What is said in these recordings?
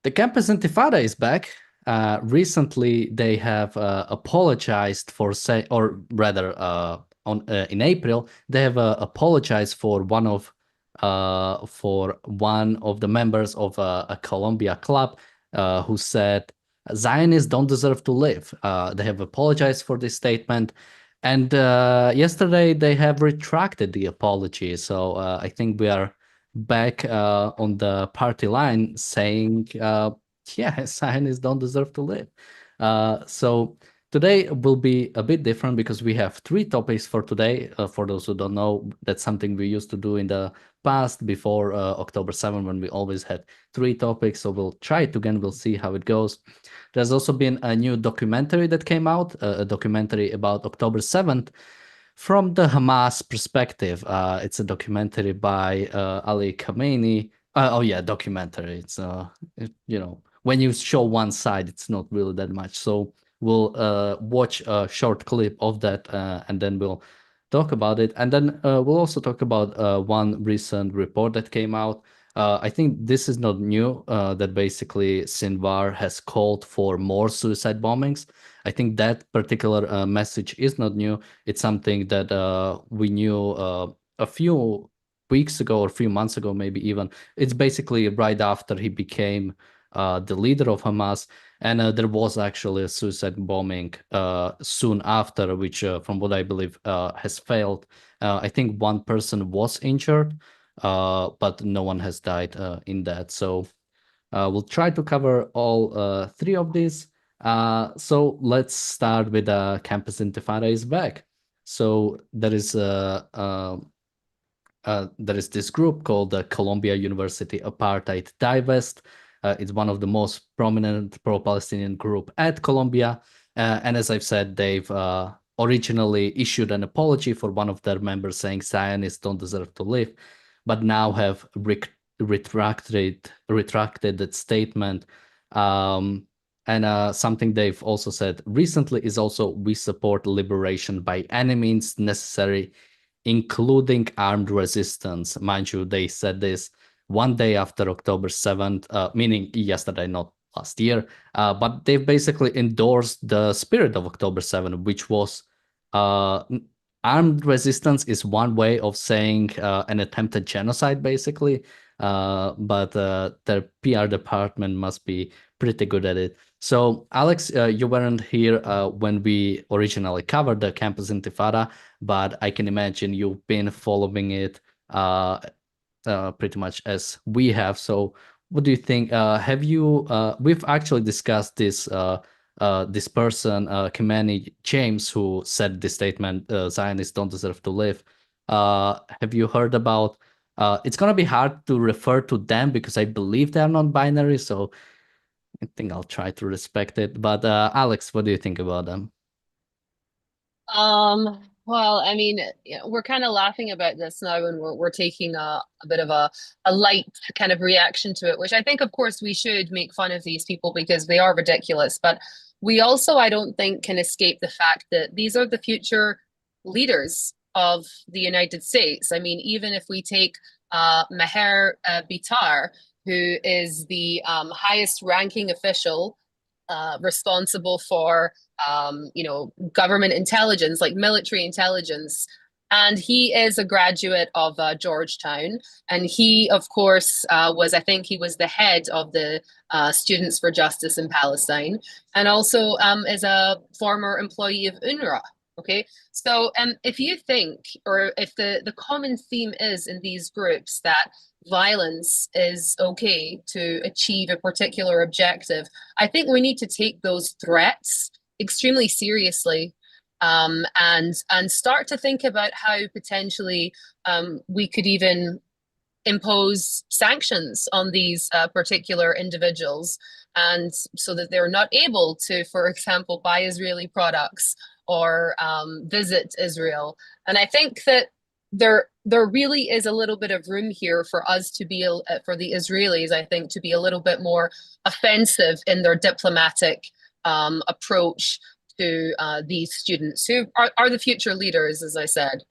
The Campus Intifada is back. Recently, they have apologized for or rather, in April, they have apologized for one of the members of a Columbia club who said Zionists don't deserve to live. They have apologized for this statement, and yesterday they have retracted the apology. So I think we are back on the party line saying, yeah, Zionists don't deserve to live. So today will be a bit different because we have three topics for today. For those who don't know, that's something we used to do in the past before October 7th when we always had three topics. So we'll try it again. We'll see how it goes. There's also been a new documentary that came out, a documentary about October 7th from the Hamas perspective. It's a documentary by Ali Khamenei. Oh yeah, documentary. It's when you show one side, it's not really that much. So we'll watch a short clip of that, and then we'll talk about it. And then we'll also talk about one recent report that came out. I think this is not new, that basically Sinwar has called for more suicide bombings. I think that particular message is not new. It's something that we knew a few weeks ago or a few months ago, maybe even. It's basically right after he became the leader of Hamas. And there was actually a suicide bombing soon after, which, from what I believe, has failed. I think one person was injured, but no one has died in that. So we'll try to cover all three of these. So let's start with Campus Intifada is back. So there is this group called the Columbia University Apartheid Divest. It's one of the most prominent pro-Palestinian group at Columbia. And as I've said, they've originally issued an apology for one of their members saying Zionists don't deserve to live, but now have retracted that statement. And something they've also said recently is also, we support liberation by any means necessary, including armed resistance. Mind you, they said this one day after October 7th, meaning yesterday, not last year. But they've basically endorsed the spirit of October 7th, which was armed resistance is one way of saying an attempted genocide, basically. But their PR department must be pretty good at it. So, Alex, you weren't here when we originally covered the Campus Intifada, but I can imagine you've been following it pretty much as we have. So, what do you think? Have you? We've actually discussed this. This person, Khamenei James, who said this statement, Zionists don't deserve to live. Have you heard about? It's gonna be hard to refer to them because I believe they're non-binary. So I think I'll try to respect it. But Alex, what do you think about them? Well, I mean, we're kind of laughing about this now, and we're taking a bit of a light kind of reaction to it, which I think, of course, we should make fun of these people because they are ridiculous. But we also, I don't think, can escape the fact that these are the future leaders of the United States. I mean, even if we take Maher Bitar, who is the highest ranking official responsible for government intelligence, like military intelligence. And he is a graduate of Georgetown. And he, of course, I think he was the head of the Students for Justice in Palestine, and also is a former employee of UNRWA. Okay, so if you think, or if the common theme is in these groups that violence is okay to achieve a particular objective, I think we need to take those threats extremely seriously, and start to think about how potentially we could even impose sanctions on these particular individuals, and so that they're not able to, for example, buy Israeli products or visit Israel. And I think that there really is a little bit of room here for us to be for the Israelis, I think, to be a little bit more offensive in their diplomatic approach to these students who are the future leaders, as I said.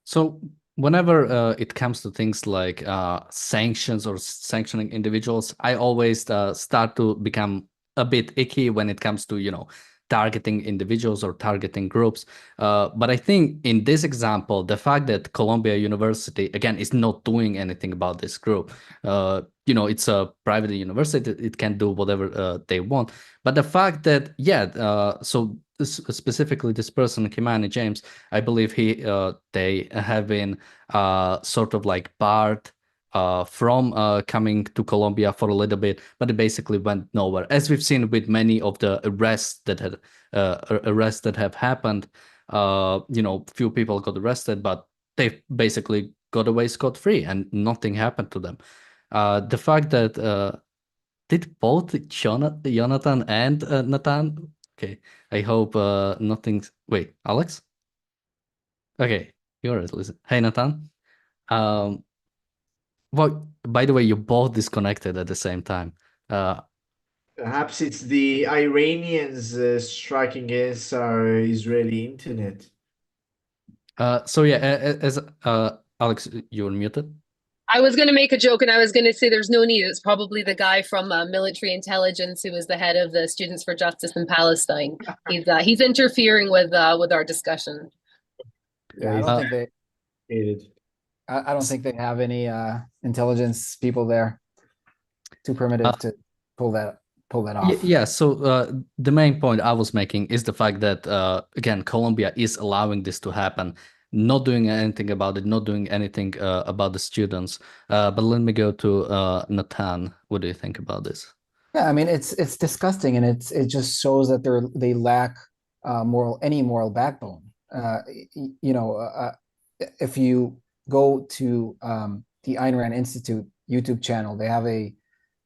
So whenever it comes to things like sanctions or sanctioning individuals, I always start to become a bit icky when it comes to, targeting individuals or targeting groups. But I think in this example, the fact that Columbia University, again, is not doing anything about this group, it's a private university, it can do whatever they want. But the fact that, specifically this person, Kimani James, I believe they have been sort of like barred from coming to Colombia for a little bit, but it basically went nowhere. As we've seen with many of the arrests that have happened, few people got arrested, but they basically got away scot-free and nothing happened to them. The fact that did both Jonathan and Nathan? Okay, I hope nothing's. Wait, Alex? Okay, you're it. Listen. Hey, Nathan. Um, well, by the way, you both disconnected at the same time. Uh, Perhaps it's the Iranians striking against our Israeli internet. so yeah, as Alex, you're muted. I was going to make a joke and I was going to say there's no need. It's probably the guy from military intelligence who was the head of the Students for Justice in Palestine. He's interfering with our discussion. Yeah, I don't think they. Hated. I don't think they have any intelligence people there. Too primitive to pull that off. Yeah, so the main point I was making is the fact that again, Colombia is allowing this to happen, not doing anything about it, not doing anything about the students. But let me go to Nathan. What do you think about this? Yeah, I mean it's disgusting, and it just shows that they lack any moral backbone. If you go to the Ayn Rand Institute YouTube channel, they have a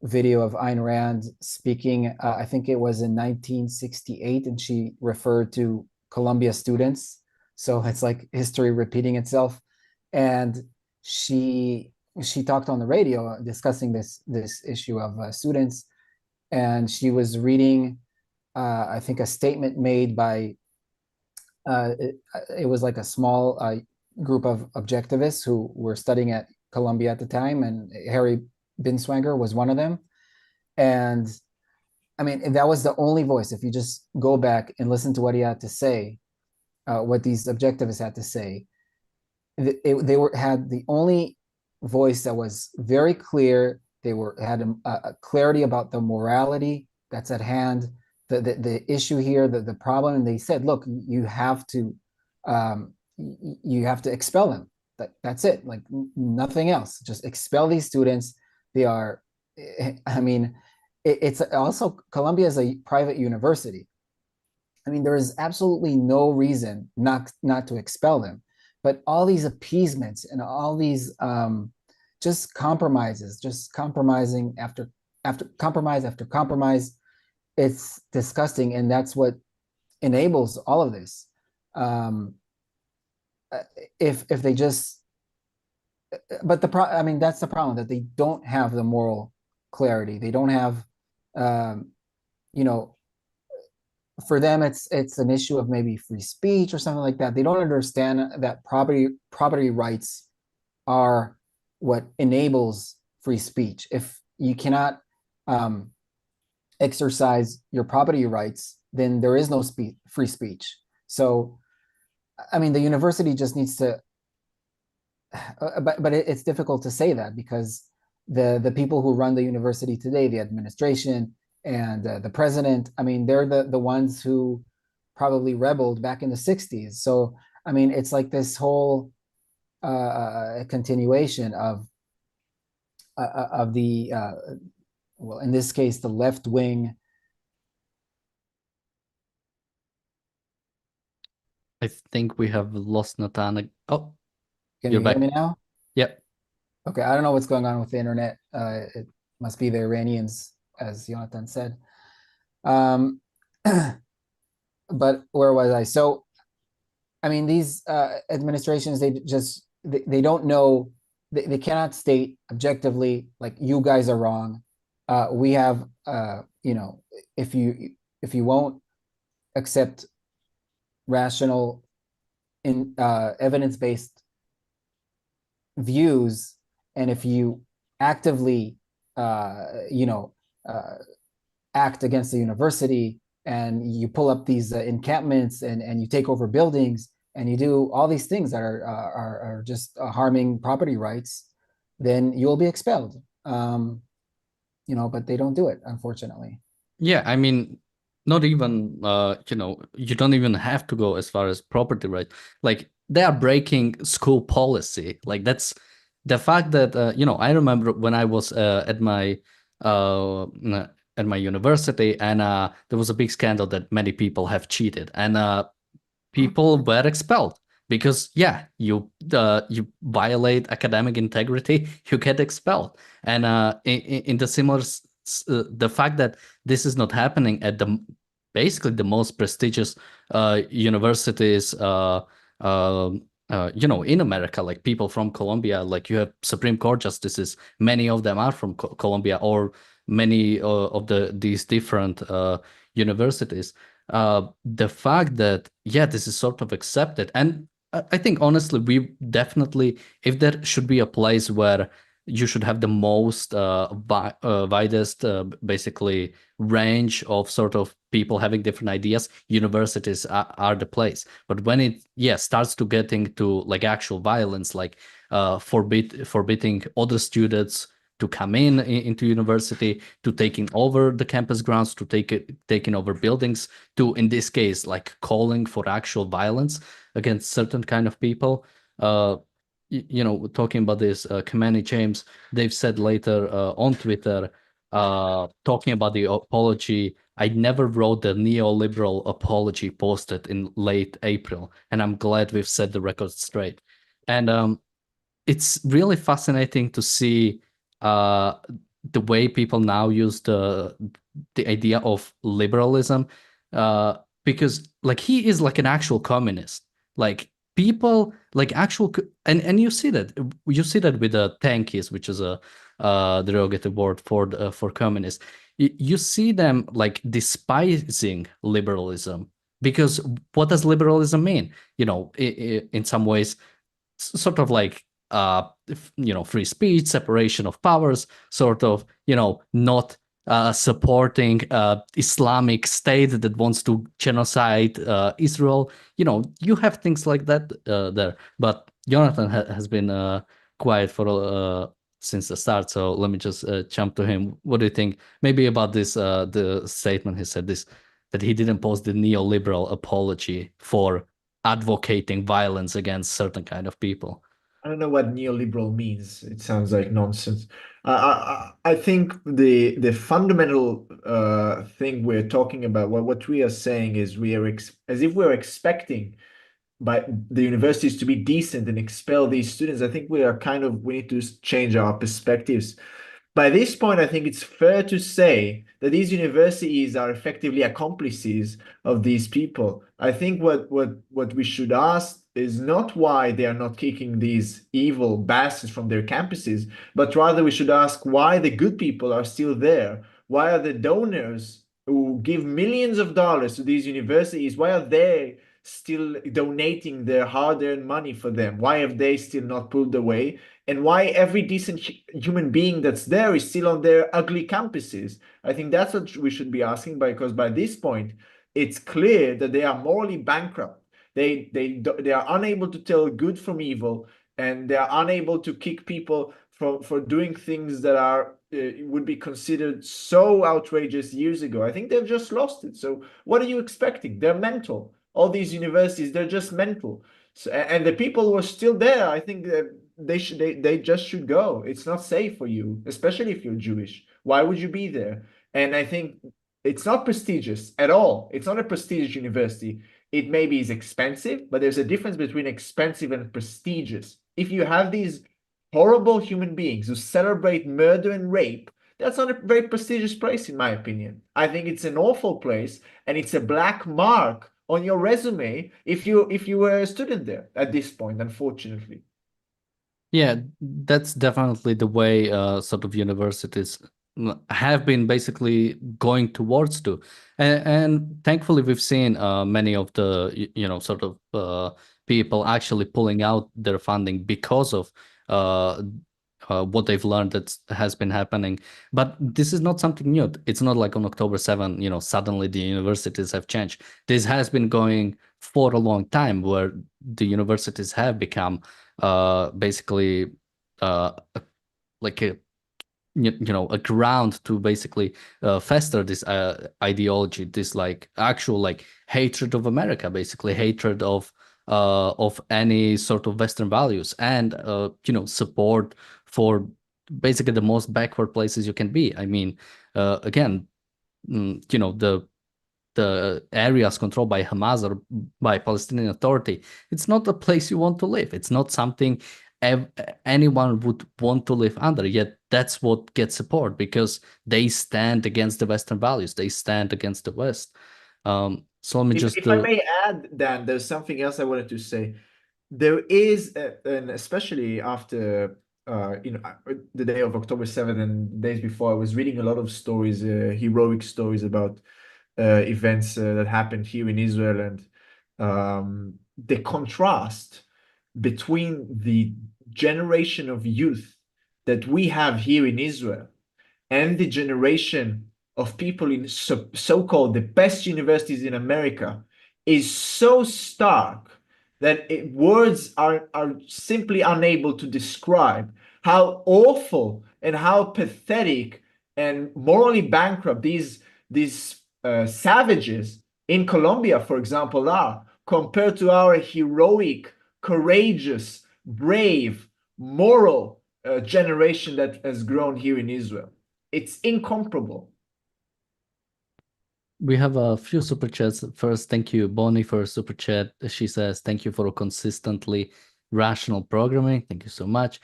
video of Ayn Rand speaking. I think it was in 1968, and she referred to Columbia students. So it's like history repeating itself. And she talked on the radio discussing this issue of students, and she was reading, I think, a statement made by it was like a small group of objectivists who were studying at Columbia at the time, and Harry Binswanger was one of them. And I mean, that was the only voice. If you just go back and listen to what he had to say, what these objectivists had to say, they had the only voice that was very clear. They had a clarity about the morality that's at hand, the issue here, the problem. And they said, look, you have to expel them. That's it. Like nothing else. Just expel these students. They are, I mean, it's also, Columbia is a private university. I mean, there is absolutely no reason not to expel them. But all these appeasements and all these just compromising after compromise, it's disgusting, and that's what enables all of this. If they just, but I mean, that's the problem, that they don't have the moral clarity. They don't have, for them, it's an issue of maybe free speech or something like that. They don't understand that property rights are what enables free speech. If you cannot exercise your property rights, then there is no free speech. So, I mean, the university just needs to, but it's difficult to say that, because the people who run the university today, the administration and the president, I mean, they're the ones who probably rebelled back in the 60s. So, I mean, it's like this whole continuation of the, well, in this case, the left wing. I think we have lost Nathan. Oh, Can you're you back. hear me now? Yep. Okay, I don't know what's going on with the internet. It must be the Iranians, as Jonathan said. But where was I? So, I mean, these administrations, they don't know, they cannot state objectively, like, you guys are wrong. We have, if you won't accept rational, evidence-based views, and if you actively, you know, act against the university, and you pull up these encampments, and you take over buildings, and you do all these things that are just harming property rights, then you'll be expelled. You know, but they don't do it, unfortunately. Yeah, I mean, not even you know, you don't even have to go as far as property rights. Like they are breaking school policy. Like that's the fact that you know, I remember when I was uh at my university, and there was a big scandal that many people have cheated, and people were expelled because yeah, you violate academic integrity, you get expelled. And in the similar the fact that this is not happening at the basically the most prestigious universities you know, in America, like people from Columbia, like you have Supreme Court justices, many of them are from Columbia, or many of these different universities. The fact that yeah, this is sort of accepted, and I think honestly, we definitely, if there should be a place where you should have the most widest basically range of sort of people having different ideas, universities are the place. But when it yeah starts to getting to like actual violence, like forbidding other students to come into university, to taking over the campus grounds, to taking over buildings, to in this case like calling for actual violence against certain kind of people. You know, talking about this, Kamani James, they've said later on Twitter, talking about the apology. I never wrote the neoliberal apology posted in late April, and I'm glad we've set the record straight. And it's really fascinating to see the way people now use the idea of liberalism, because like he is like an actual communist. Like people like actual and you see that with the tankies, which is a derogative word for communists. You see them like despising liberalism, because what does liberalism mean? You know, in some ways, sort of like you know, free speech, separation of powers, sort of, you know, not supporting Islamic state that wants to genocide Israel. You know, you have things like that there. But Jonathan has been quiet for since the start, so let me just jump to him. What do you think maybe about this the statement he said, this, that he didn't post the neoliberal apology for advocating violence against certain kind of people? I don't know what neoliberal means. It sounds like nonsense. I think the fundamental thing we're talking about, what we are saying is we are as if we're expecting by the universities to be decent and expel these students. I think we need to change our perspectives. By this point, I think it's fair to say that these universities are effectively accomplices of these people. I think what we should ask is not why they are not kicking these evil bastards from their campuses, but rather we should ask why the good people are still there. Why are the donors who give millions of dollars to these universities, why are they still donating their hard-earned money for them? Why have they still not pulled away? And why every decent human being that's there is still on their ugly campuses? I think that's what we should be asking, because by this point, it's clear that they are morally bankrupt. They are unable to tell good from evil, and they are unable to kick people for doing things that are would be considered so outrageous years ago. I think they've just lost it. So what are you expecting? They're mental. All these universities, they're just mental. So, and the people who are still there, I think they just should go. It's not safe for you, especially if you're Jewish. Why would you be there? And I think it's not prestigious at all. It's not a prestigious university. It maybe is expensive, but there's a difference between expensive and prestigious. If you have these horrible human beings who celebrate murder and rape, that's not a very prestigious place, in my opinion. I think it's an awful place, and it's a black mark on your resume if you were a student there at this point, unfortunately. Yeah, that's definitely the way sort of universities have been basically going towards to. And thankfully we've seen many of the you know, sort of people actually pulling out their funding because of what they've learned that has been happening. But this is not something new. It's not like on October 7, suddenly the universities have changed. This has been going for a long time, where the universities have become basically like a ground to basically fester this ideology, this like actual like hatred of America, basically hatred of any sort of Western values, and support for basically the most backward places you can be. I mean, again, the areas controlled by Hamas or by Palestinian Authority, it's not a place you want to live. It's not something anyone would want to live under. Yet that's what gets support, because they stand against the Western values. They stand against the West. So let me If I may add, Dan, there's something else I wanted to say. There is, and especially after the day of October 7th and days before, I was reading a lot of stories, heroic stories about events that happened here in Israel, and the contrast between the generation of youth that we have here in Israel and the generation of people in so-called the best universities in America is so stark that words are simply unable to describe how awful and how pathetic and morally bankrupt these savages in Colombia, for example, are, compared to our heroic, courageous, brave, moral generation that has grown here in Israel. It's incomparable. We have a few super chats. First, thank you, Bonnie, for a super chat. She says, thank you for consistently rational programming. Thank you so much.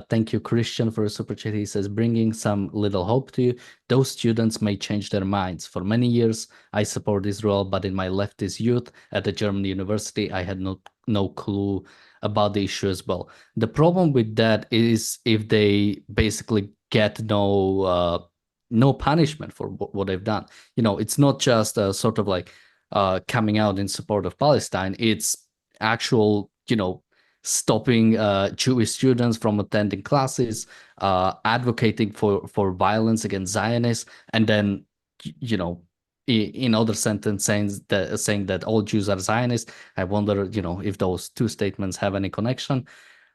Thank you, Christian, for a super chat. He says, bringing some little hope to you. Those students may change their minds. For many years, I support Israel, but in my leftist youth at a German university, I had no clue about the issue as well. The problem with that is if they basically get no punishment for what they've done. It's not just sort of like coming out in support of Palestine. It's actual, stopping Jewish students from attending classes, advocating for violence against Zionists, and then, in other sentence saying that all Jews are Zionists. I wonder, if those two statements have any connection.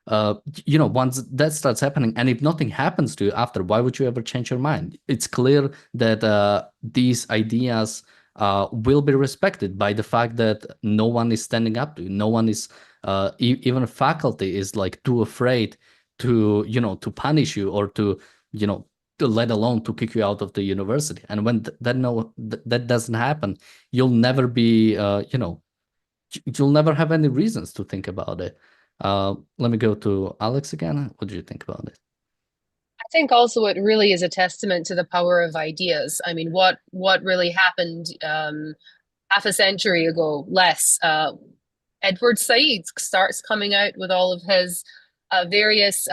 Once that starts happening, and if nothing happens to you after, why would you ever change your mind? It's clear that these ideas will be respected by the fact that no one is standing up to you. No one is, even faculty is like too afraid to punish you, or to let alone to kick you out of the university. And when that doesn't happen, you'll never be, you'll never have any reasons to think about it. Let me go to Alex again. What do you think about it? I think also it really is a testament to the power of ideas. I mean, what really happened half a century ago, less, Edward Said starts coming out with all of his various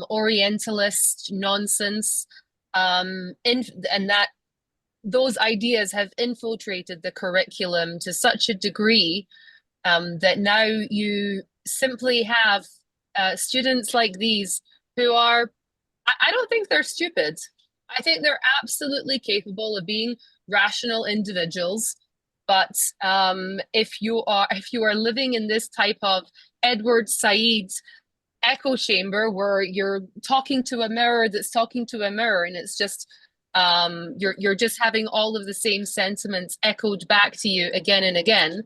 Orientalist nonsense, and that those ideas have infiltrated the curriculum to such a degree that now you simply have students like these who are, I don't think they're stupid. I think they're absolutely capable of being rational individuals. But if you are living in this type of Edward Said echo chamber where you're talking to a mirror that's talking to a mirror, and it's just you're just having all of the same sentiments echoed back to you again and again,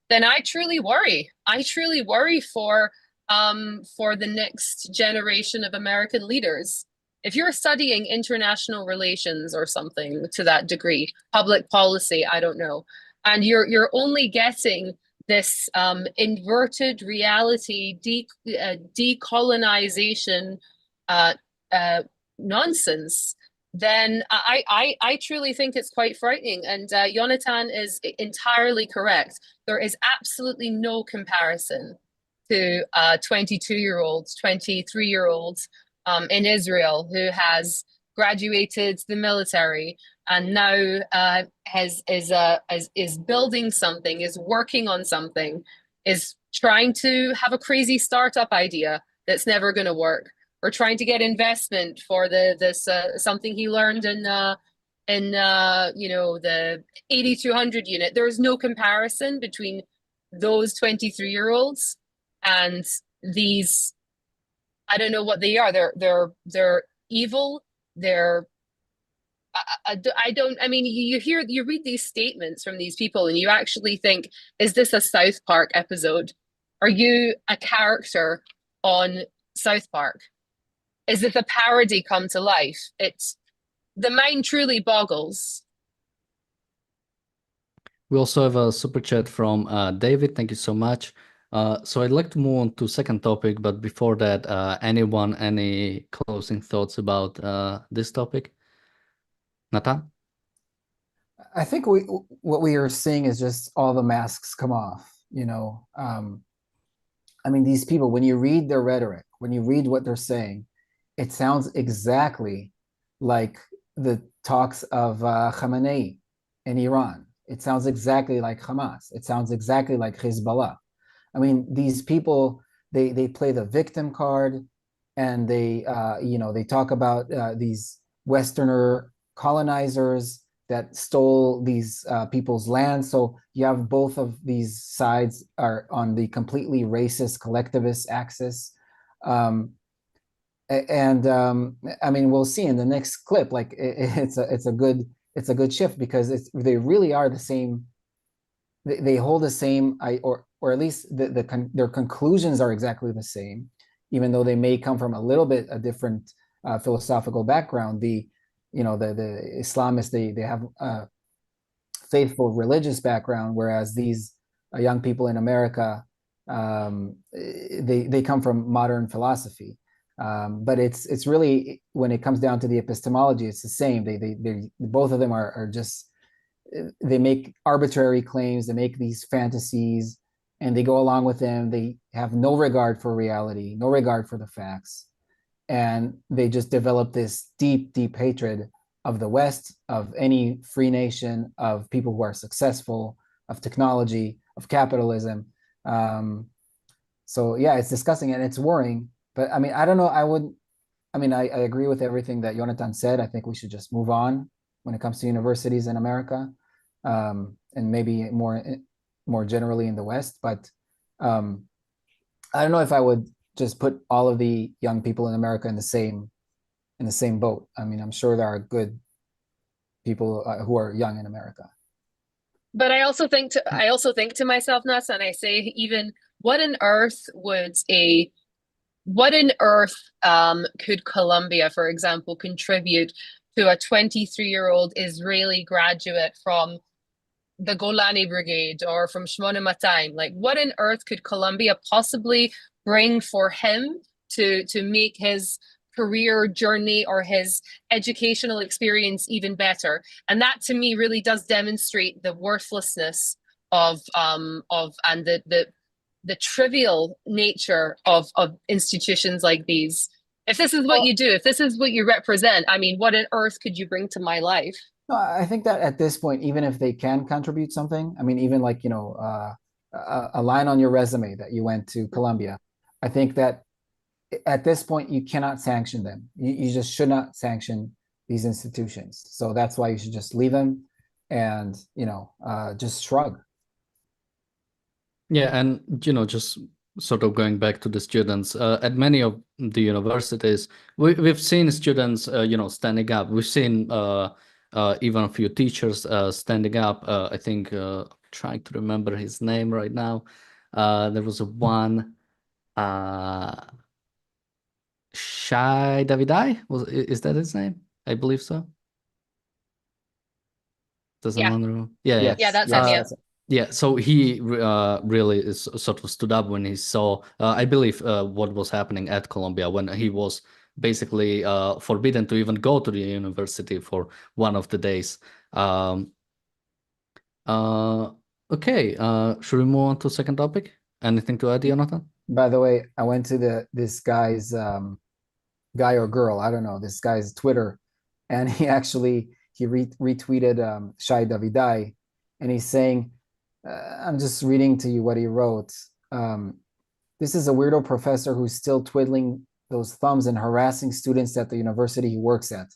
then I truly worry. I truly worry for the next generation of American leaders. If you're studying international relations or something to that degree, public policy, I don't know, and you're only getting this inverted reality, decolonization nonsense, then I truly think it's quite frightening. And Jonathan is entirely correct. There is absolutely no comparison to 22-year-olds, 23-year-olds in Israel who has graduated the military and now is building something, is working on something, is trying to have a crazy startup idea that's never going to work, or trying to get investment for this something he learned in the 8200 unit. There is no comparison between those 23-year-olds and these. I don't know what they are. They're evil. They're I don't. I mean, you read these statements from these people, and you actually think, is this a South Park episode? Are you a character on South Park? Is this a parody come to life? It's the mind truly boggles. We also have a super chat from David. Thank you so much. So I'd like to move on to second topic, but before that, any closing thoughts about this topic? Nathan? I think what we are seeing is just all the masks come off. I mean, these people, when you read their rhetoric, when you read what they're saying, it sounds exactly like the talks of Khamenei in Iran. It sounds exactly like Hamas. It sounds exactly like Hezbollah. I mean, these people, they play the victim card, and they talk about these Westerner colonizers that stole these people's land. So you have both of these sides are on the completely racist collectivist axis. I mean, we'll see in the next clip. Like it's a good shift, because they really are the same. They hold the same, or at least their conclusions are exactly the same, even though they may come from a little bit a different philosophical background. The Islamists, they have a faithful religious background, whereas these young people in America, they come from modern philosophy. But it's really, when it comes down to the epistemology, it's the same. They both of them are just, they make arbitrary claims, they make these fantasies, and they go along with them. They have no regard for reality, no regard for the facts, and they just develop this deep hatred of the West, of any free nation, of people who are successful, of technology, of capitalism. So yeah, it's disgusting and it's worrying. But I mean, I don't know. I agree with everything that Jonathan said. I think we should just move on when it comes to universities in America, and maybe more generally in the West. But I don't know if I would just put all of the young people in America in the same boat. I mean, I'm sure there are good people who are young in America. But I also think to myself, Nasa, and I say, even what on earth could Colombia, for example, contribute to a 23-year-old Israeli graduate from the Golani Brigade or from Shmona Matayim? Like, what on earth could Colombia possibly bring for him to make his career journey or his educational experience even better? And that, to me, really does demonstrate the worthlessness of and the trivial nature of institutions like these. If this is what you do, if this is what you represent, I mean, what on earth could you bring to my life? No, I think that at this point, even if they can contribute something, I mean, even like, a line on your resume that you went to Colombia, I think that at this point, you cannot sanction them. You just should not sanction these institutions. So that's why you should just leave them and, just shrug. Yeah, and just sort of going back to the students, at many of the universities, we've seen students, standing up. We've seen even a few teachers standing up. I think, trying to remember his name right now. There was one, Shai Davidai. Is that his name? I believe so. Does Yeah. anyone know? Yeah. Yeah, that's him. Yeah. Yeah, so he really sort of stood up when he saw, I believe, what was happening at Columbia, when he was basically forbidden to even go to the university for one of the days. Okay, should we move on to second topic? Anything to add, Jonathan? By the way, I went to this guy's guy or girl, I don't know, this guy's Twitter, and he retweeted Shai Davidai, and he's saying, I'm just reading to you what he wrote. this is a weirdo professor who's still twiddling those thumbs and harassing students at the university he works at.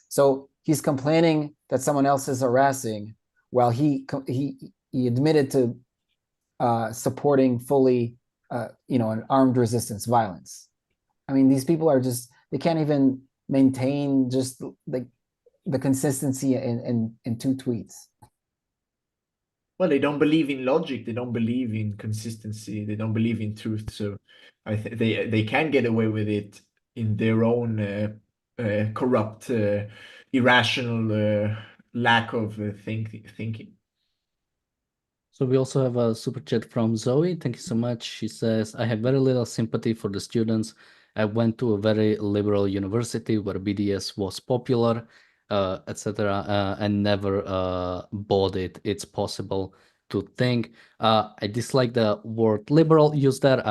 So he's complaining that someone else is harassing, while he admitted to supporting fully, an armed resistance violence. I mean, these people are just, they can't even maintain just the consistency in two tweets. Well, they don't believe in logic. They don't believe in consistency. They don't believe in truth. So I think they can get away with it in their own corrupt, irrational lack of thinking. So we also have a super chat from Zoe. Thank you so much. She says, I have very little sympathy for the students. I went to a very liberal university where BDS was popular, etc., and never bought it. It's possible to think. I dislike the word liberal used there.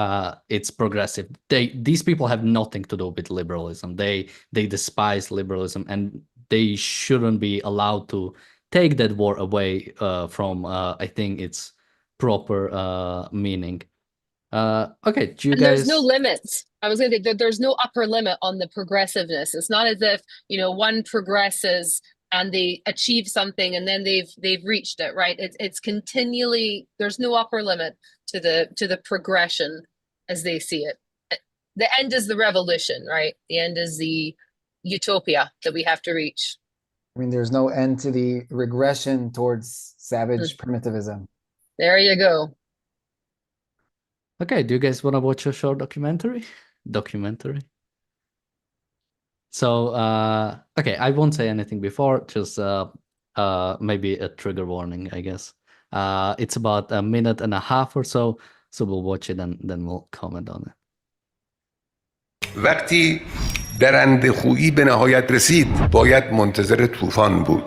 It's progressive. These people have nothing to do with liberalism. They despise liberalism, and they shouldn't be allowed to take that word away from I think its proper meaning. Okay, do you And guys? there's no limits. I was going to say that there's no upper limit on the progressiveness. It's not as if, one progresses and they achieve something and then they've reached it, right? It's continually, there's no upper limit to the progression as they see it. The end is the revolution, right? The end is the utopia that we have to reach. I mean, there's no end to the regression towards savage primitivism. There you go. Okay, do you guys want to watch a short documentary? So, okay, I won't say anything before, just maybe a trigger warning, I guess. It's about a minute and a half or so we'll watch it and then we'll comment on it. وقتی درنده خویی به نهایت رسید باید منتظر طوفان بود.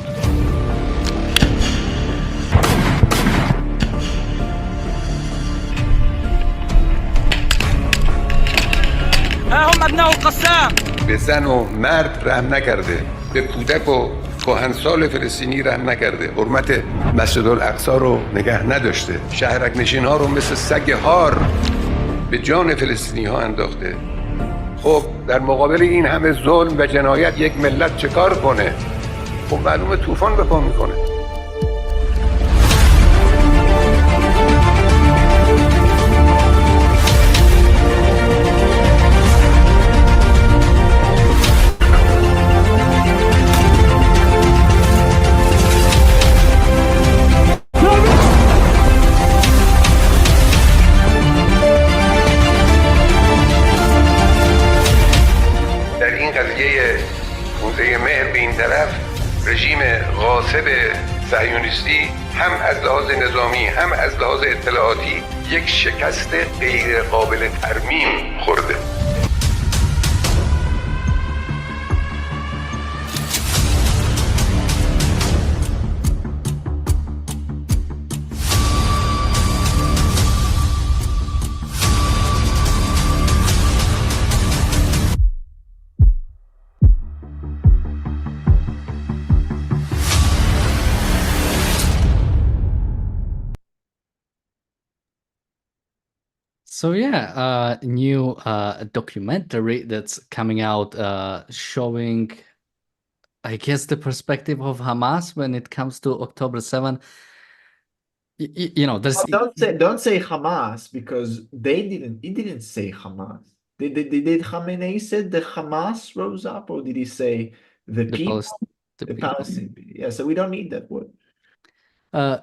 ها هم ابناء القسام. به زن و مرد رحم نکرده، به کودک و کهنسال فلسطینی رحم نکرده، حرمت مسجد الاقصی رو نگه نداشته، شهرک نشین ها رو مثل سگ هار به جان فلسطینی ها انداخته. خب در مقابل این همه ظلم و جنایت یک ملت چه کار کنه؟ خب معلومه طوفان به پا میکنه. رژیم غاصب صهیونیستی هم از لحاظ نظامی هم از لحاظ اطلاعاتی یک شکست غیر قابل ترمیم خورده. So yeah, new documentary that's coming out showing, I guess, the perspective of Hamas when it comes to October 7th. There's Don't say Hamas, because he didn't say Hamas. Did Khamenei said the Hamas rose up, or did he say the people? The Palestinian. Yeah, so we don't need that word.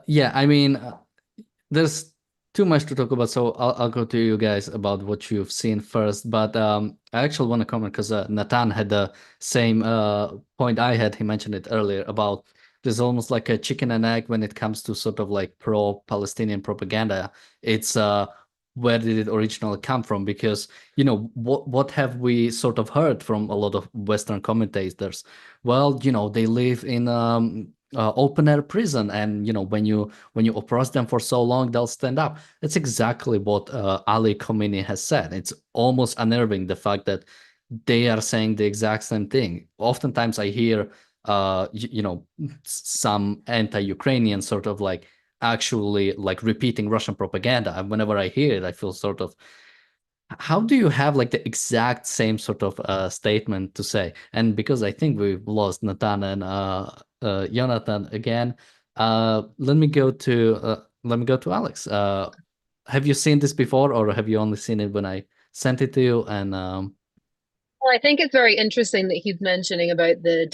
Yeah, I mean, there's too much to talk about, so I'll go to you guys about what you've seen first. But I actually want to comment because Natan had the same point I had. He mentioned it earlier about there's almost like a chicken and egg when it comes to sort of like pro-Palestinian propaganda. It's where did it originally come from? Because what have we sort of heard from a lot of Western commentators? Well, they live in open air prison, and when you oppress them for so long, they'll stand up. That's exactly what Ali Khamenei has said. It's almost unnerving, the fact that they are saying the exact same thing. Oftentimes I hear some anti-Ukrainian sort of like actually like repeating Russian propaganda, and whenever I hear it, I feel sort of how do you have like the exact same sort of statement to say? And because I think we've lost Nathan and Jonathan again, let me go to Alex. Have you seen this before, or have you only seen it when I sent it to you? And Well, I think it's very interesting that he's mentioning about the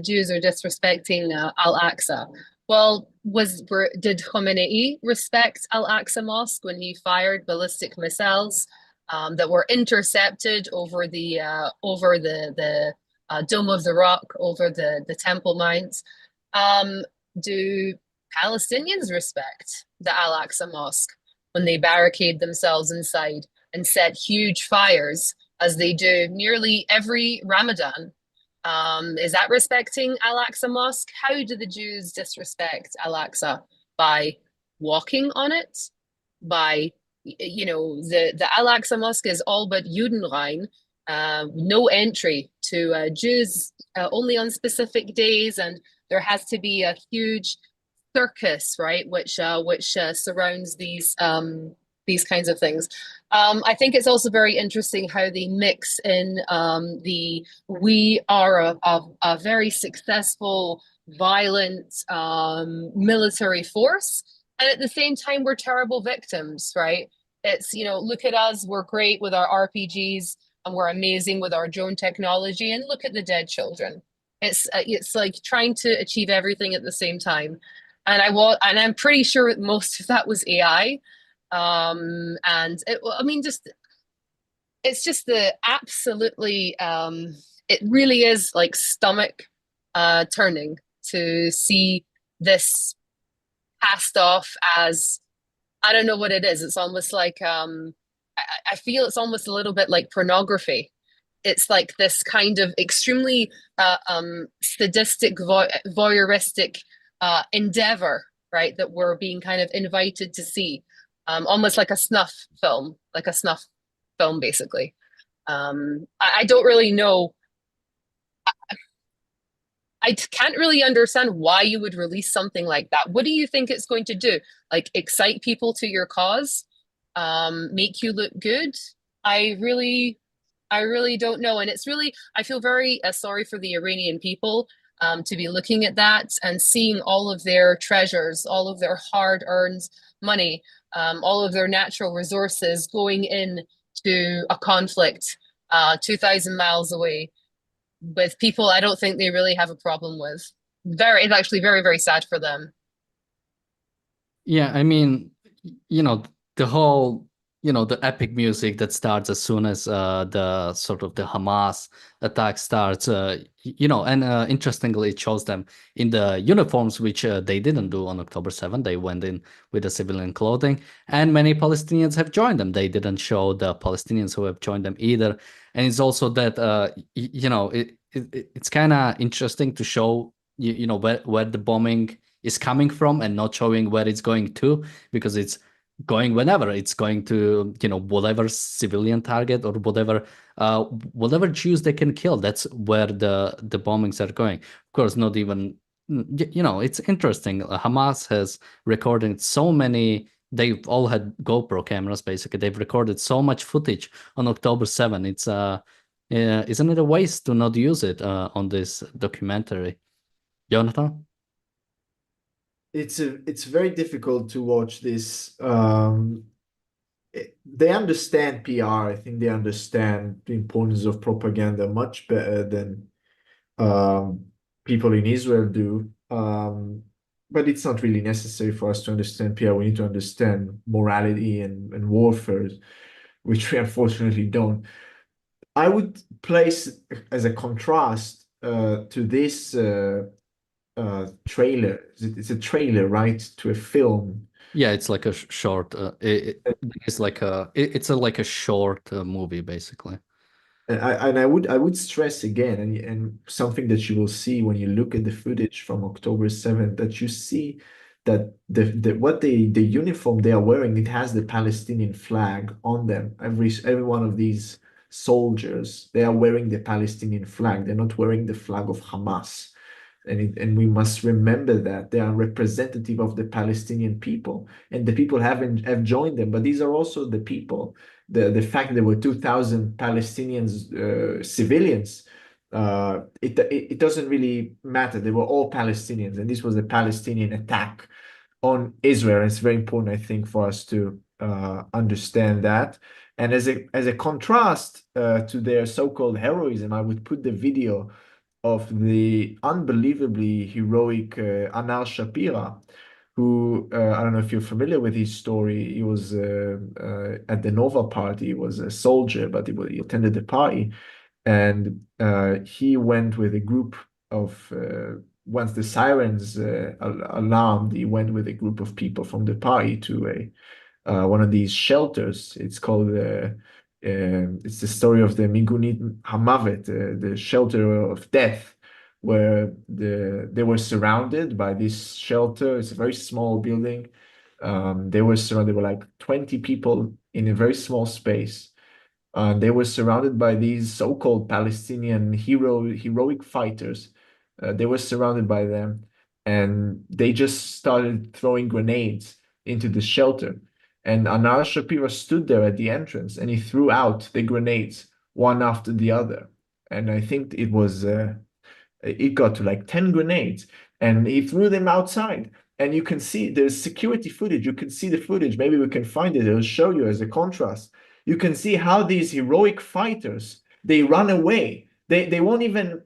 Jews are disrespecting Al-Aqsa. Well, did Khomeini respect Al-Aqsa Mosque when he fired ballistic missiles that were intercepted over the Dome of the Rock, over the Temple Mount? Do Palestinians respect the Al-Aqsa Mosque when they barricade themselves inside and set huge fires, as they do nearly every Ramadan? Is that respecting Al-Aqsa Mosque? How do the Jews disrespect Al-Aqsa? By walking on it? By, the Al-Aqsa Mosque is all but Judenrein, no entry to Jews only on specific days, and there has to be a huge circus, right, which surrounds these kinds of things. I think it's also very interesting how they mix in we are a very successful, violent military force, and at the same time we're terrible victims, right? It's, look at us, we're great with our RPGs and we're amazing with our drone technology, and look at the dead children. It's like trying to achieve everything at the same time, and I'm pretty sure most of that was AI. And it's just the absolutely it really is like stomach turning to see this passed off as, I don't know what it is. It's almost like I feel it's almost a little bit like pornography. It's like this kind of extremely sadistic, voyeuristic endeavor, right? That we're being kind of invited to see. Almost like a snuff film, basically. I don't really know. I can't really understand why you would release something like that. What do you think it's going to do? Like excite people to your cause? Make you look good? I really don't know. And it's really, I feel very sorry for the Iranian people to be looking at that and seeing all of their treasures, all of their hard-earned money, all of their natural resources going into a conflict 2,000 miles away with people I don't think they really have a problem with. It's actually very, very sad for them. yeah, I mean, the whole, the epic music that starts as soon as the sort of the Hamas attack starts, and interestingly, it shows them in the uniforms, which they didn't do on October 7th. They went in with the civilian clothing, and many Palestinians have joined them. They didn't show the Palestinians who have joined them either. And it's also that, it's kind of interesting to show, where the bombing is coming from and not showing where it's going to, because it's going whenever. It's going to, whatever civilian target or whatever Jews they can kill. That's where the bombings are going. Of course, not even, it's interesting. Hamas has recorded so many. They've all had GoPro cameras, basically. They've recorded so much footage on October 7th. It's isn't it a waste to not use it on this documentary? Jonathan? It's very difficult to watch this. They understand PR. I think they understand the importance of propaganda much better than people in Israel do. But it's not really necessary for us to understand PR. We need to understand morality and warfare, which we unfortunately don't. I would place as a contrast to this trailer. It's a trailer, right, to a film. Yeah, it's like a short. It's like a short movie, basically. And I would stress again, and something that you will see when you look at the footage from October 7th, that you see that the uniform they are wearing, it has the Palestinian flag on them. Every one of these soldiers, they are wearing the Palestinian flag. They're not wearing the flag of Hamas. and we must remember that they are representative of the Palestinian people, and the people have joined them. But these are also the people. The fact there were 2,000 Palestinians, civilians, it doesn't really matter. They were all Palestinians, and this was a Palestinian attack on Israel. And it's very important, I think, for us to understand that. And as a contrast to their so-called heroism, I would put the video of the unbelievably heroic Anal Shapira, who I don't know if you're familiar with his story. He was at the Nova Party. He was a soldier, but he attended the party, and he went with a group of once the sirens alarmed, he went with a group of people from the party to one of these shelters. It's called it's the story of the Migunit Hamavet, the shelter of death, where they were surrounded by this shelter. It's a very small building. They were surrounded. There were like 20 people in a very small space. They were surrounded by these so-called Palestinian heroic fighters. They were surrounded by them, and they just started throwing grenades into the shelter. And Anar Shapira stood there at the entrance, and he threw out the grenades one after the other. And I think it got to like 10 grenades, and he threw them outside. And you can see there's security footage. You can see the footage. Maybe we can find it. It'll show you as a contrast. You can see how these heroic fighters, they run away. They won't even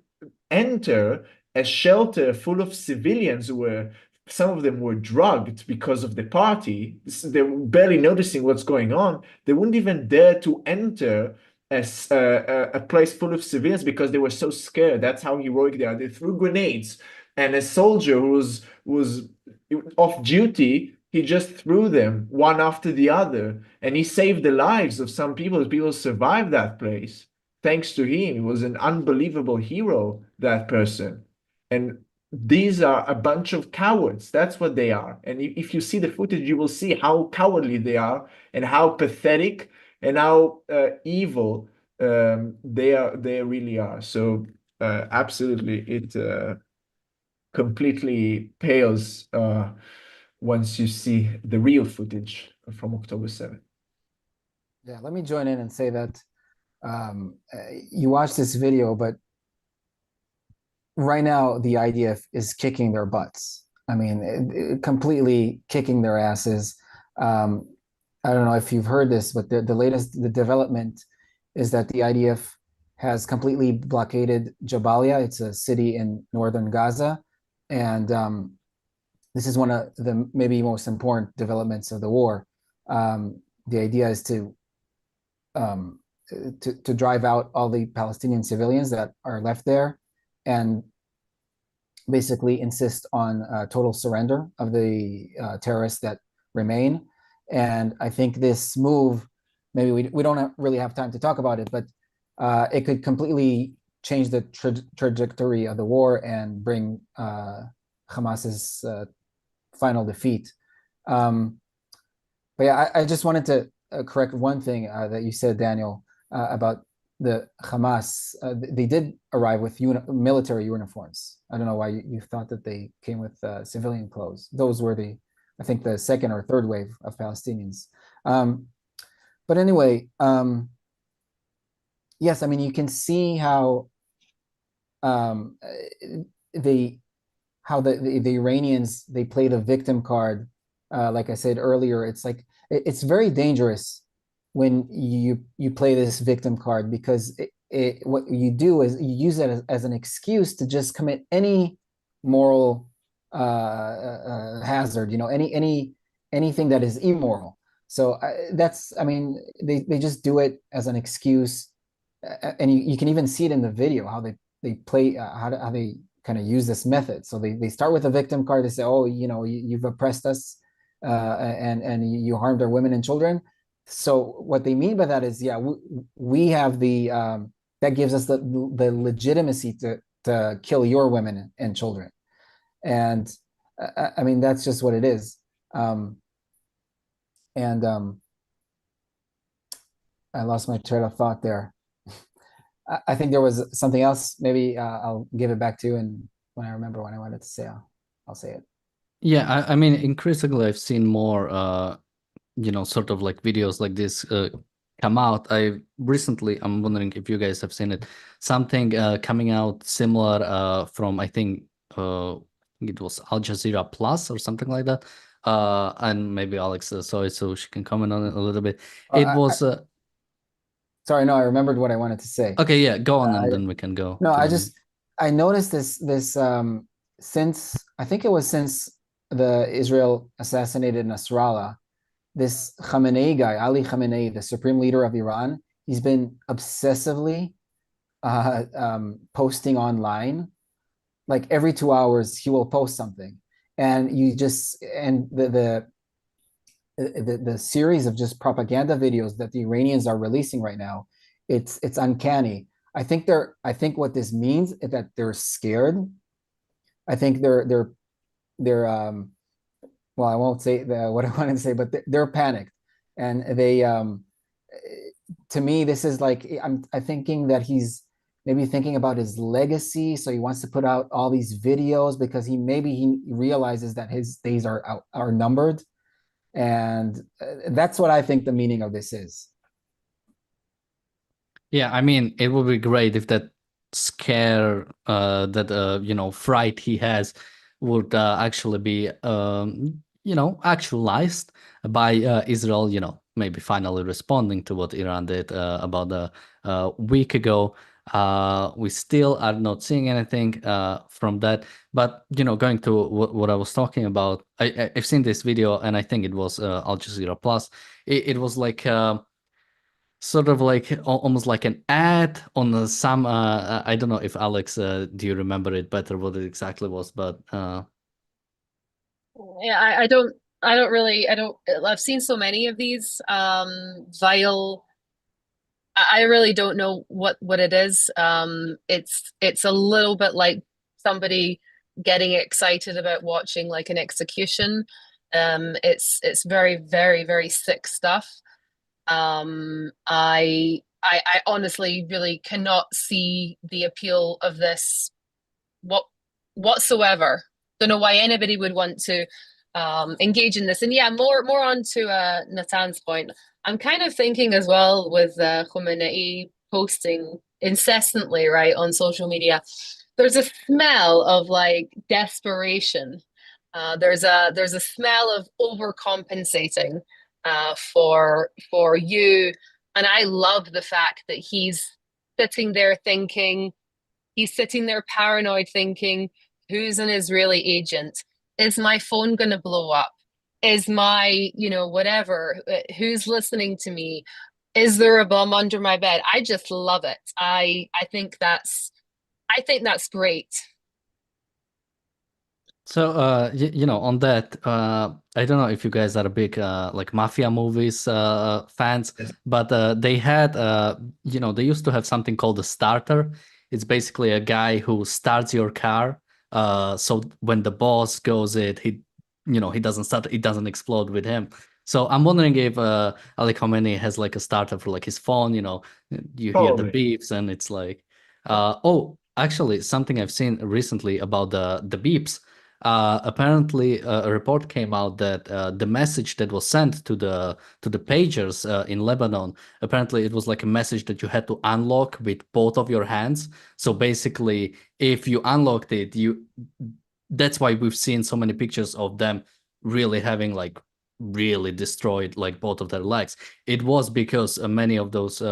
enter a shelter full of civilians where some of them were drugged because of the party. They were barely noticing what's going on. They wouldn't even dare to enter a place full of civilians because they were so scared. That's how heroic they are. They threw grenades, and a soldier who was off duty, he just threw them one after the other, and he saved the lives of some people. People survived that place thanks to him. He was an unbelievable hero, that person. And these are a bunch of cowards. That's what they are. And if you see the footage, you will see how cowardly they are and how pathetic and how evil they really are. So absolutely, it completely pales once you see the real footage from October 7th. Yeah, let me join in and say that you watch this video, but right now the IDF is kicking their butts. I mean, completely kicking their asses. I don't know if you've heard this, but the development is that the IDF has completely blockaded Jabalia. It's a city in northern Gaza, and this is one of the maybe most important developments of the war. The idea is to drive out all the Palestinian civilians that are left there, and basically insist on total surrender of the terrorists that remain. And I think this move, maybe we don't really have time to talk about it, but it could completely change the trajectory of the war and bring Hamas's final defeat. But yeah, I just wanted to correct one thing that you said, Daniel, about the Hamas. They did arrive with military uniforms. I don't know why you thought that they came with civilian clothes. Those were I think the second or third wave of Palestinians. But anyway, yes, I mean, you can see how the Iranians, they play the victim card. Like I said earlier, it's like it's very dangerous when you play this victim card, because what you do is you use it as an excuse to just commit any moral hazard, anything that is immoral. So I mean, they just do it as an excuse, and you can even see it in the video how they play, how they kind of use this method. So they start with a victim card. They say, oh, you've oppressed us, and you harmed our women and children. So what they mean by that is, yeah, we have that gives us the legitimacy to kill your women and children. And I mean, that's just what it is. And I lost my train of thought there. I think there was something else. Maybe I'll give it back to you. And when I remember when I wanted to say, I'll say it. Yeah, I mean, increasingly I've seen more, sort of like videos like this come out. I'm wondering if you guys have seen it, something coming out similar from, I think it was Al Jazeera Plus or something like that. And maybe Alex saw it, so she can comment on it a little bit. It was sorry, no, I remembered what I wanted to say. okay, yeah, go on, and I- then we can go. No, to I noticed this since I think it was since the Israel assassinated Nasrallah, this Khamenei guy, Ali Khamenei, the supreme leader of Iran, he's been obsessively posting online. Like every 2 hours, he will post something, and the series of just propaganda videos that the Iranians are releasing right now, it's uncanny. I think what this means is that they're scared. I think they're well, I won't say what I wanted to say, but they're panicked, and they to me this is like I'm thinking that he's maybe thinking about his legacy, so he wants to put out all these videos because he realizes that his days are numbered, and that's what I think the meaning of this is. Yeah, I mean, it would be great if that scare, that fright he has would actually be, actualized by Israel, maybe finally responding to what Iran did about a week ago. We still are not seeing anything from that. But, going to what I was talking about, I've seen this video, and I think it was Al Jazeera Plus. It was like sort of like almost like an ad on some I don't know if Alex, do you remember it better what it exactly was, but Yeah, I've seen so many of these vile. I really don't know what it is. It's a little bit like somebody getting excited about watching like an execution. It's very, very, very sick stuff. I honestly really cannot see the appeal of this whatsoever. Don't know why anybody would want to engage in this. And yeah, more on to Natan's point. I'm kind of thinking as well with Khomeini posting incessantly, right, on social media. There's a smell of like desperation. There's a smell of overcompensating for you, and I love the fact that sitting there thinking, he's sitting there paranoid, thinking, who's an Israeli agent? Is my phone going to blow up? Is my, whatever, who's listening to me? Is there a bomb under my bed? I just love it. I think that's great. so on that, I don't know if you guys are big like mafia movies fans, Yes. but they had they used to have something called a starter. It's basically a guy who starts your car, so when the boss goes he doesn't start, it doesn't explode with him. So I'm wondering if Ali Khamenei has like a starter for like his phone, you hear the Probably. beeps and it's like oh, actually something I've seen recently about the beeps. Apparently, a report came out that the message that was sent to the pagers in Lebanon, apparently it was like a message that you had to unlock with both of your hands. So basically, if you unlocked it, that's why we've seen so many pictures of them really having like really destroyed like both of their legs. It was because many of those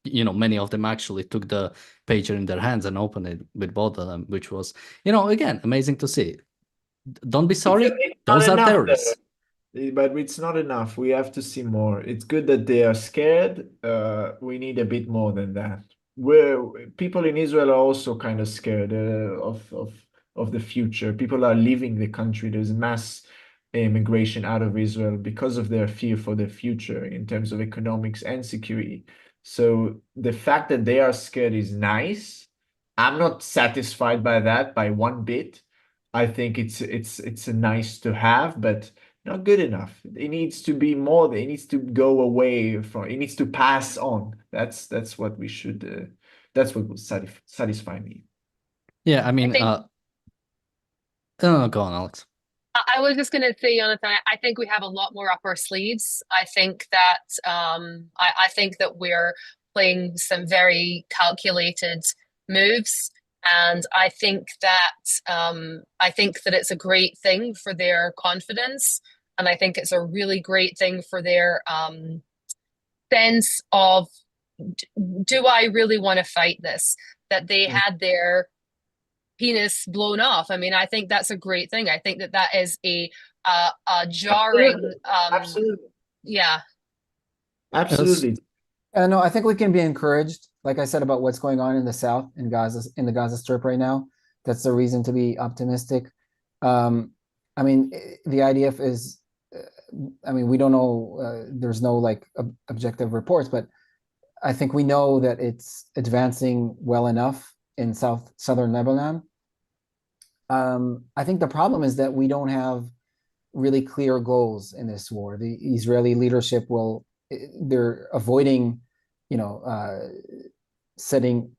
many of them actually took the pager in their hands and opened it with both of them, which was, again, amazing to see. Don't be sorry, It's those not are enough, terrorists. but it's not enough. We have to see more. It's good that they are scared. We need a bit more than that. People in Israel are also kind of scared of the future. People are leaving the country. There's mass immigration out of Israel because of their fear for the future in terms of economics and security. So the fact that they are scared is nice. I'm not satisfied by that by one bit. I think it's a nice to have, but not good enough. It needs to be more. It needs to go away from. It needs to pass on. That's what we should. That's what will satisfy me. Yeah, I I mean, think Oh, go on, Alex. I was just going to say, Jonathan, I think we have a lot more up our sleeves. I think that I think that we're playing some very calculated moves, and I think that it's a great thing for their confidence, and I think it's a really great thing for their sense of, do I really want to fight this? That they had their penis blown off. I mean, I think that's a great thing. I think that that is a jarring, Absolutely. yeah. Absolutely. No, I think we can be encouraged, like I said, about what's going on in the south, in Gaza, in the Gaza Strip right now. That's the reason to be optimistic. I mean, the IDF is, I mean, we don't know, there's no like objective reports, but I think we know that it's advancing well enough in southern Lebanon. I think the problem is that we don't have really clear goals in this war. The Israeli leadership they're avoiding, setting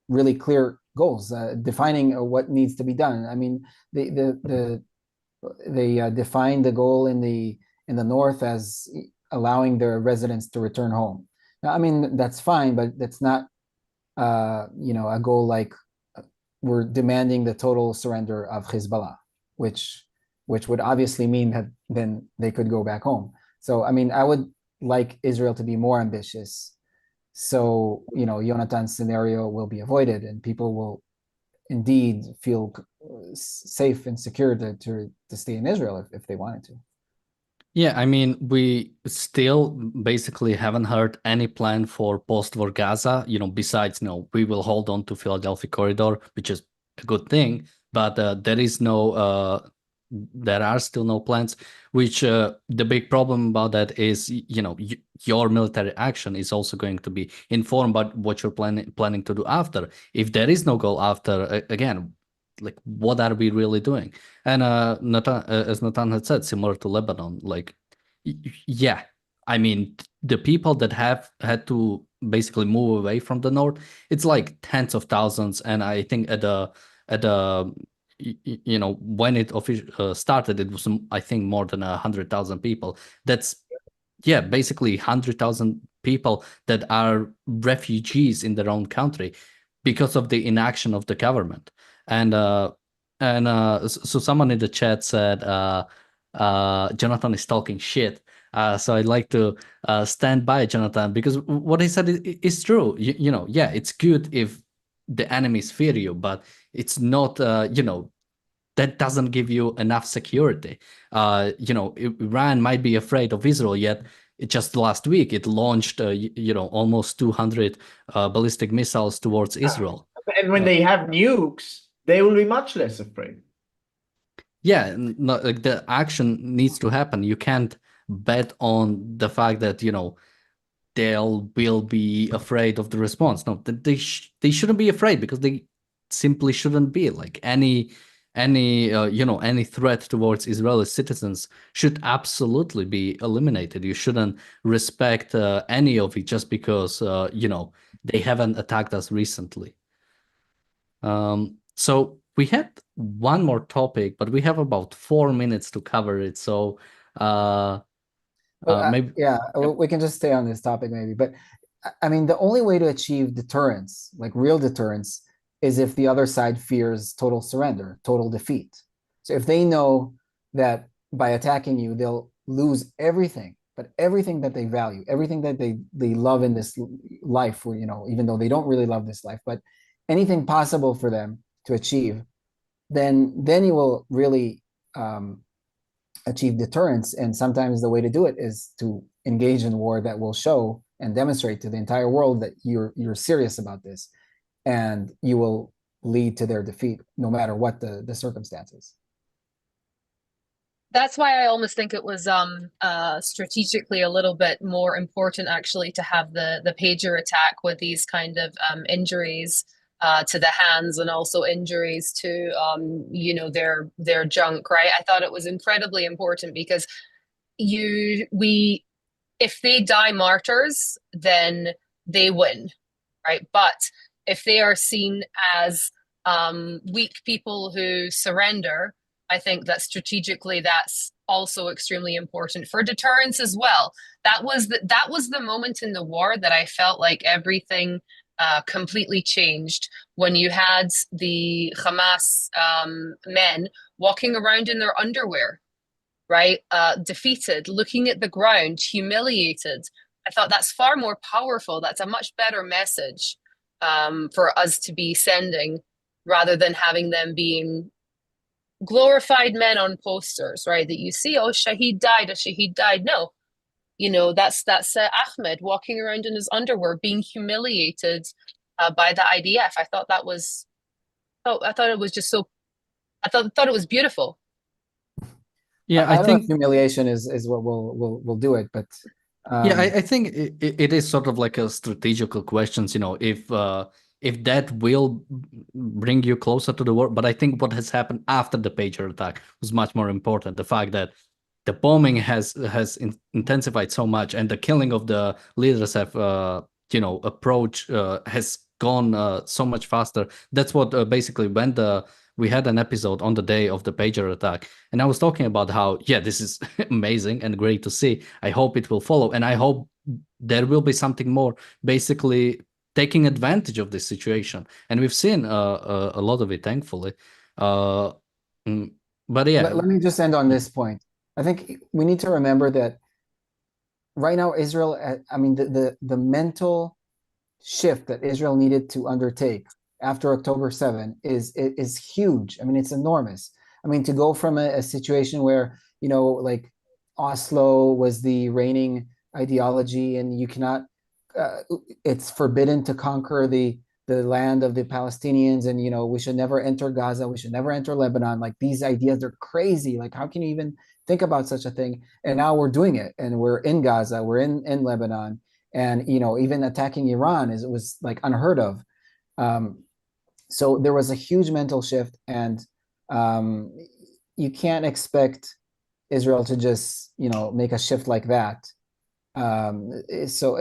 really clear goals, defining what needs to be done. I mean, they define the goal in the north as allowing their residents to return home. Now, I mean, that's fine, but that's not, a goal like we're demanding the total surrender of Hezbollah, which would obviously mean that then they could go back home. So, I mean, I would like Israel to be more ambitious. So, Yonatan's scenario will be avoided and people will indeed feel safe and secure to stay in Israel if they wanted to. Yeah, I mean, we still basically haven't heard any plan for post-war Gaza, besides, we will hold on to Philadelphia corridor, which is a good thing, but there are still no plans, which the big problem about that is, your military action is also going to be informed by what you're planning to do after. If there is no goal after, again, like, what are we really doing? And Nathan, as Nathan had said, similar to Lebanon, like, yeah, I mean, the people that have had to basically move away from the north, it's like tens of thousands. And I think at the when it started, it was, I think, more than 100,000 people. That's, yeah, basically 100,000 people that are refugees in their own country because of the inaction of the government. And so someone in the chat said, Jonathan is talking shit. So I'd like to stand by Jonathan, because what he said is true. Yeah, it's good if the enemies fear you, but it's not, that doesn't give you enough security. Iran might be afraid of Israel, yet just last week it launched, almost 200 ballistic missiles towards Israel. And when they have nukes, they will be much less afraid. Yeah, no, like, the action needs to happen. You can't bet on the fact that, they will be afraid of the response. No, they shouldn't be afraid, because they simply shouldn't be. Like, any threat towards Israeli citizens should absolutely be eliminated. You shouldn't respect any of it just because they haven't attacked us recently. So we had one more topic, but we have about 4 minutes to cover it. So maybe, yeah, we can just stay on this topic maybe. But I mean, the only way to achieve deterrence, like real deterrence, is if the other side fears total surrender, total defeat. So if they know that by attacking you, they'll lose everything, but everything that they value, everything that they love in this life, or, even though they don't really love this life, but anything possible for them to achieve, then you will really achieve deterrence. And sometimes the way to do it is to engage in war that will show and demonstrate to the entire world that you're serious about this, and you will lead to their defeat no matter what the circumstances. That's why I almost think it was strategically a little bit more important, actually, to have the pager attack with these kind of injuries to the hands, and also injuries to their junk, right? I thought it was incredibly important, because if they die martyrs, then they win, right? But if they are seen as weak people who surrender, I think that strategically that's also extremely important for deterrence as well. That was the moment in the war that I felt like everything completely changed when you had the Hamas men walking around in their underwear, right? Defeated, looking at the ground, humiliated. I thought that's far more powerful. That's a much better message for us to be sending rather than having them being glorified men on posters, right? That you see, oh, Shahid died, a Shahid died. No, that's Ahmed walking around in his underwear, being humiliated by the IDF. I thought that was, oh, I thought it was just so, I thought it was beautiful. Yeah, I I don't know if think humiliation is what will do it, but yeah, I think it is sort of like a strategical questions, if that will bring you closer to the war. But I think what has happened after the pager attack was much more important. The fact that the bombing has intensified so much, and the killing of the leaders have approach has gone so much faster. That's what basically when we had an episode on the day of the pager attack, and I was talking about how, yeah, this is amazing and great to see. I hope it will follow, and I hope there will be something more, basically taking advantage of this situation. And we've seen a lot of it, thankfully. Uh, but yeah, let me just end on this point. I think we need to remember that right now Israel, I mean, the mental shift that Israel needed to undertake after October 7 is huge. I mean, it's enormous. I mean, to go from a situation where, like Oslo was the reigning ideology and you cannot, it's forbidden to conquer the land of the Palestinians, and we should never enter Gaza, we should never enter Lebanon. Like, these ideas are crazy. Like, how can you even think about such a thing? And now we're doing it, and we're in Gaza, we're in Lebanon, and even attacking Iran was like unheard of. So there was a huge mental shift, and you can't expect Israel to just make a shift like that. So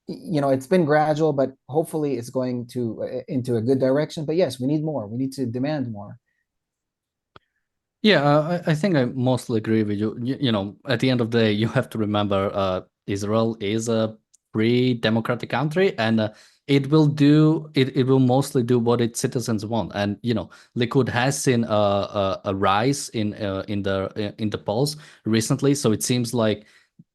it's been gradual, but hopefully it's going to into a good direction. But yes, we need more. We need to demand more. Yeah, I think I mostly agree with you. At the end of the day, you have to remember Israel is a free democratic country, and it will mostly do what its citizens want. And Likud has seen a rise in the polls recently, so it seems like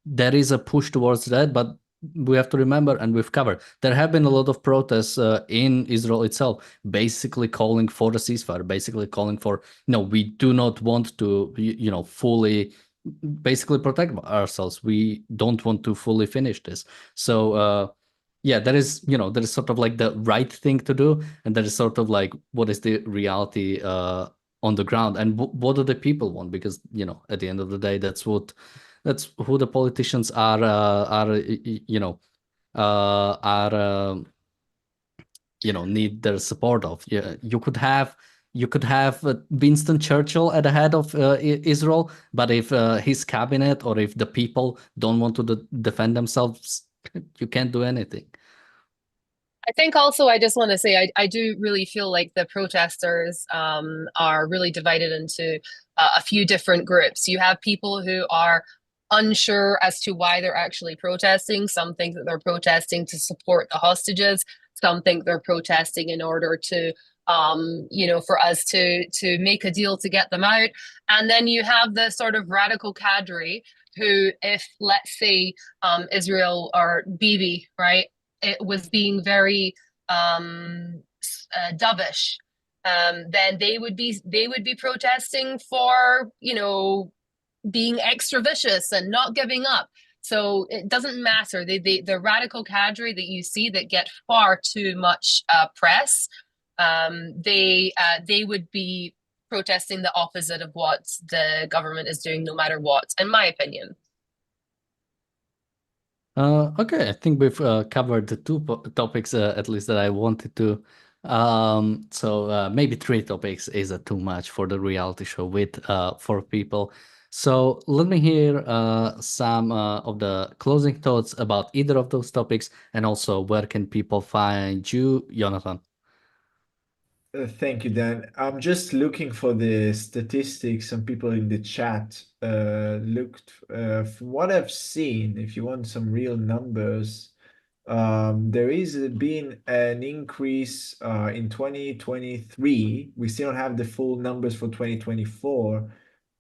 there is a push towards that. But we have to remember, and we've covered, there have been a lot of protests in Israel itself, basically calling for the ceasefire, basically calling for, no, we do not want to, fully basically protect ourselves. We don't want to fully finish this. So, yeah, there is sort of like the right thing to do, and there is sort of like what is the reality on the ground, and what do the people want? Because at the end of the day, that's who the politicians need their support of. Yeah, you could have Winston Churchill at the head of Israel, but if his cabinet or if the people don't want to defend themselves, you can't do anything. I think also I just want to say I do really feel like the protesters are really divided into a few different groups. You have people who are unsure as to why they're actually protesting. Some think that they're protesting to support the hostages. Some think they're protesting in order to for us to make a deal to get them out. And then you have the sort of radical cadre who, if let's say Israel or Bibi, right, it was being very dovish, then they would be protesting for being extra vicious and not giving up. So it doesn't matter. The radical cadre that you see that get far too much press, they would be protesting the opposite of what the government is doing, no matter what, in my opinion. Okay, I think we've covered the two topics at least that I wanted to. So maybe three topics is too much for the reality show with 4 people. So let me hear some of the closing thoughts about either of those topics, and also where can people find you, Jonathan? Thank you, Dan. I'm just looking for the statistics. Some people in the chat looked. From what I've seen, if you want some real numbers, there is been an increase in 2023. We still don't have the full numbers for 2024.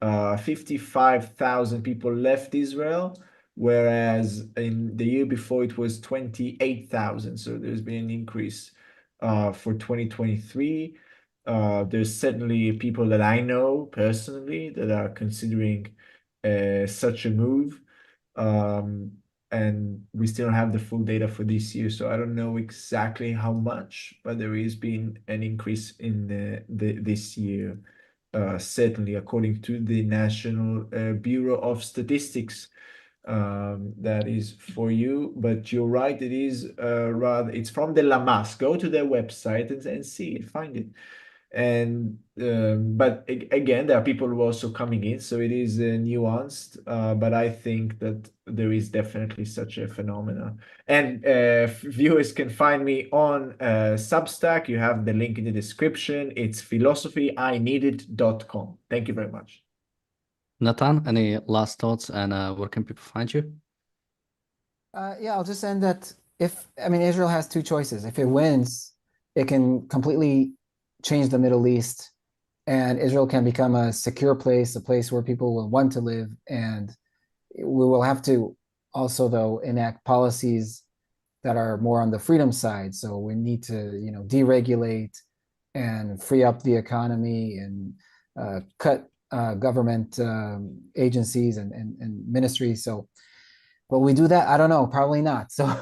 55,000 people left Israel, whereas in the year before it was 28,000. So there's been an increase for 2023. There's certainly people that I know personally that are considering such a move. And we still don't have the full data for this year, so I don't know exactly how much, but there has been an increase in this year, certainly according to the National Bureau of Statistics. That is for you, but you're right, it is it's from the Lamas. Go to their website and see it, find it. And but again, there are people who are also coming in, so it is nuanced, but I think that there is definitely such a phenomenon. And viewers can find me on Substack. You have the link in the description. It's philosophyIneeded.com. Thank you very much. Nathan, any last thoughts, and where can people find you? Yeah, I'll just end that Israel has two choices. If it wins, it can completely change the Middle East, and Israel can become a secure place, a place where people will want to live. And we will have to also, though, enact policies that are more on the freedom side. So we need to, deregulate and free up the economy and cut government agencies and ministries. So will we do that? I don't know. Probably not. So,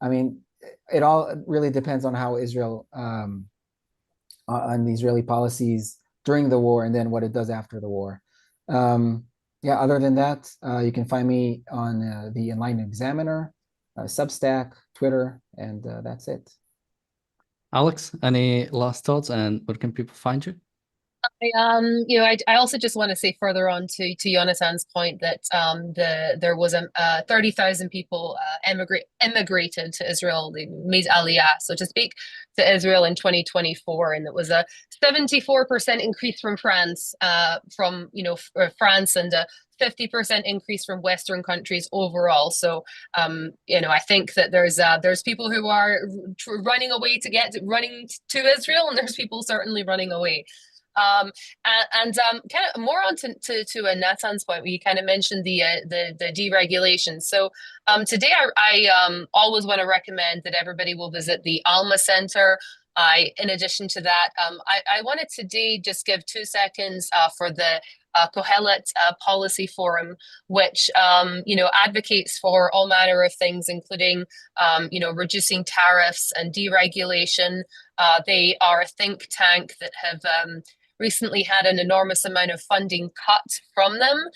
it all really depends on how Israel, on the Israeli policies during the war and then what it does after the war. Yeah, other than that, you can find me on the Enlightened Examiner, Substack, Twitter, and that's it. Alex, any last thoughts, and where can people find you? I also just want to say further on to Jonathan's point that there was 30,000 people immigrated to Israel. They made Aliyah, so to speak, to Israel in 2024, and it was a 74% increase from France, France, and a 50% increase from Western countries overall. So, I think that there's people who are running to Israel, and there's people certainly running away. Kind of more on to Nathan's point, where you kind of mentioned the deregulation. So today I always want to recommend that everybody will visit the Alma Center. In addition to that, I wanted today just give 2 seconds for the Kohelet Policy Forum, which advocates for all manner of things, including reducing tariffs and deregulation. They are a think tank that have recently had an enormous amount of funding cut from them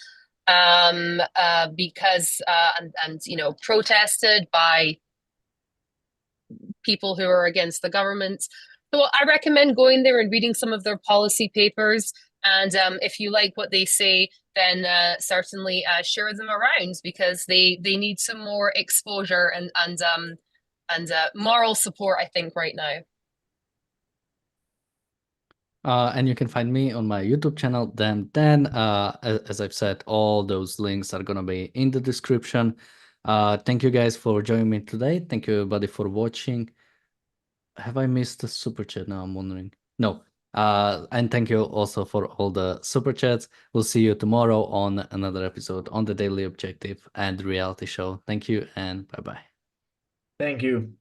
because protested by people who are against the government. So I recommend going there and reading some of their policy papers. And if you like what they say, then certainly share them around, because they need some more exposure and moral support, I think, right now. And you can find me on my YouTube channel, Dan. As I've said, all those links are gonna be in the description. Thank you guys for joining me today. Thank you everybody for watching. Have I missed the super chat? Now I'm wondering. No. And thank you also for all the super chats. We'll see you tomorrow on another episode on the Daily Objective and Reality Show. Thank you and bye-bye. Thank you.